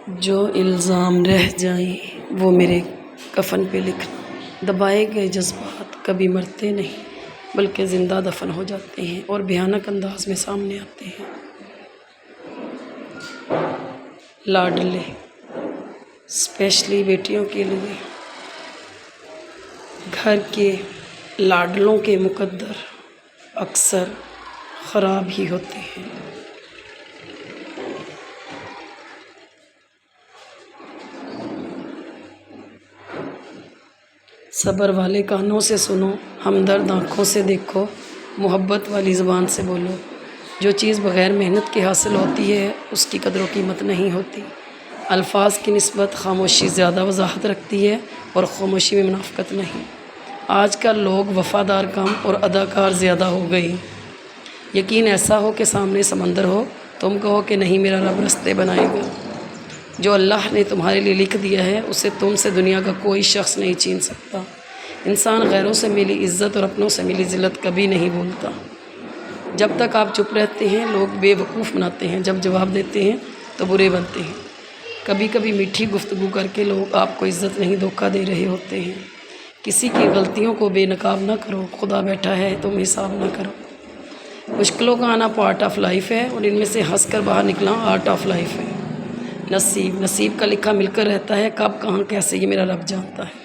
جو الزام رہ جائیں وہ میرے کفن پہ لکھنا، دبائے گئے جذبات کبھی مرتے نہیں بلکہ زندہ دفن ہو جاتے ہیں اور بھیانک انداز میں سامنے آتے ہیں۔ لاڈلے، اسپیشلی بیٹیوں کے لیے، گھر کے لاڈلوں کے مقدر اکثر خراب ہی ہوتے ہیں۔ صبر والے کانوں سے سنو، ہمدرد آنکھوں سے دیکھو، محبت والی زبان سے بولو۔ جو چیز بغیر محنت کے حاصل ہوتی ہے اس کی قدر و قیمت نہیں ہوتی۔ الفاظ کی نسبت خاموشی زیادہ وضاحت رکھتی ہے اور خاموشی میں منافقت نہیں۔ آج کل لوگ وفادار کم اور اداکار زیادہ ہو گئی۔ یقین ایسا ہو کہ سامنے سمندر ہو، تم کہو کہ نہیں میرا رب رستے بنائے گا۔ جو اللہ نے تمہارے لیے لکھ دیا ہے اسے تم سے دنیا کا کوئی شخص نہیں چھین سکتا۔ انسان غیروں سے ملی عزت اور اپنوں سے ملی ذلت کبھی نہیں بھولتا۔ جب تک آپ چپ رہتے ہیں لوگ بے وقوف بناتے ہیں، جب جواب دیتے ہیں تو برے بنتے ہیں۔ کبھی کبھی میٹھی گفتگو کر کے لوگ آپ کو عزت نہیں دھوکہ دے رہے ہوتے ہیں۔ کسی کی غلطیوں کو بے نقاب نہ کرو، خدا بیٹھا ہے تم حساب نہ کرو۔ مشکلوں کا آنا پارٹ آف لائف ہے اور ان میں سے ہنس کر باہر نکلنا آرٹ آف لائف ہے۔ نصیب کا لکھا مل کر رہتا ہے، کب کہاں کیسے یہ میرا رب جانتا ہے۔